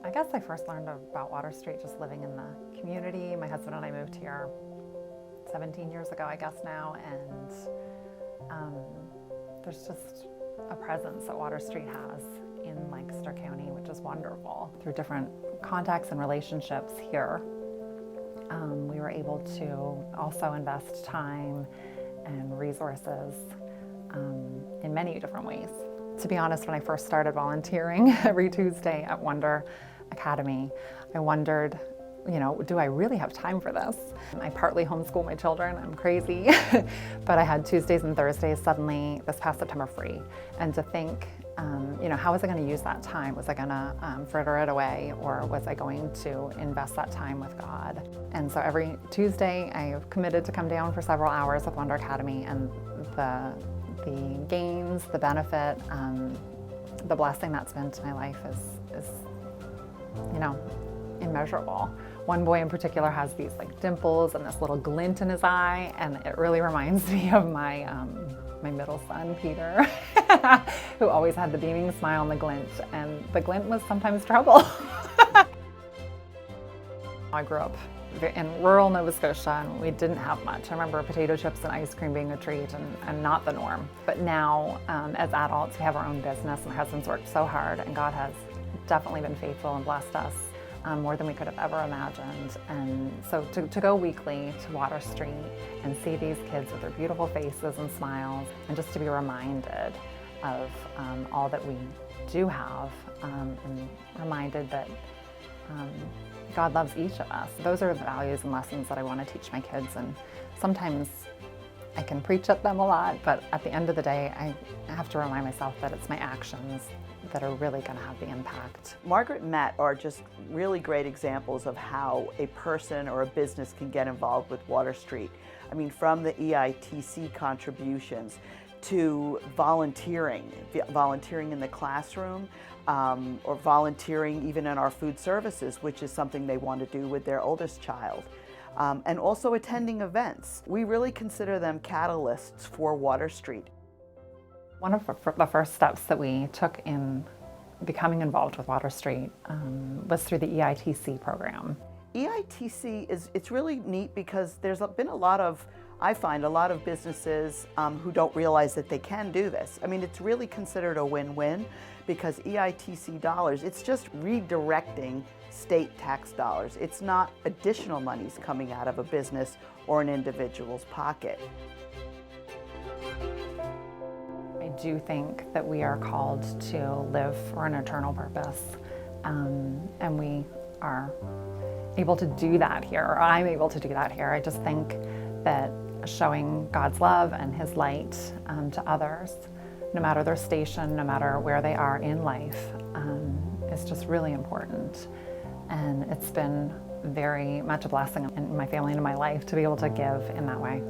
I guess I first learned about Water Street just living in the community. My husband and I moved here 17 years ago, I guess now, and there's just a presence that Water Street has in Lancaster County, which is wonderful. Through different contacts and relationships here, we were able to also invest time and resources in many different ways. To be honest, when I first started volunteering every Tuesday at Wonder Academy, I wondered, do I really have time for this? I partly homeschool my children, I'm crazy, but I had Tuesdays and Thursdays suddenly this past September free. And to think, how was I going to use that time? Was I going to fritter it away, or was I going to invest that time with God? And so every Tuesday I've committed to come down for several hours with Wonder Academy, and the gains, the benefit, the blessing that's been to my life is immeasurable. One boy in particular has these dimples and this little glint in his eye, and it really reminds me of my middle son, Peter, who always had the beaming smile and the glint, and the glint was sometimes trouble. I grew up in rural Nova Scotia, and we didn't have much. I remember potato chips and ice cream being a treat and not the norm. But now, as adults, we have our own business. My husband's worked so hard, and God has definitely been faithful and blessed us more than we could have ever imagined. And so to go weekly to Water Street and see these kids with their beautiful faces and smiles, and just to be reminded of all that we do have, and reminded that God loves each of us. Those are the values and lessons that I want to teach my kids, and sometimes I can preach at them a lot, but at the end of the day, I have to remind myself that it's my actions that are really going to have the impact. Margaret and Matt are just really great examples of how a person or a business can get involved with Water Street. I mean, from the EITC contributions to volunteering in the classroom, or volunteering even in our food services, which is something they want to do with their oldest child. And also attending events. We really consider them catalysts for Water Street. One of the first steps that we took in becoming involved with Water Street was through the EITC program. EITC it's really neat because there's been I find a lot of businesses who don't realize that they can do this. I mean, it's really considered a win-win because EITC dollars, it's just redirecting state tax dollars. It's not additional monies coming out of a business or an individual's pocket. I do think that we are called to live for an eternal purpose, and we are able to do that here, or I'm able to do that here. I just think that showing God's love and His light to others, no matter their station, no matter where they are in life, is just really important. And it's been very much a blessing in my family and in my life to be able to give in that way.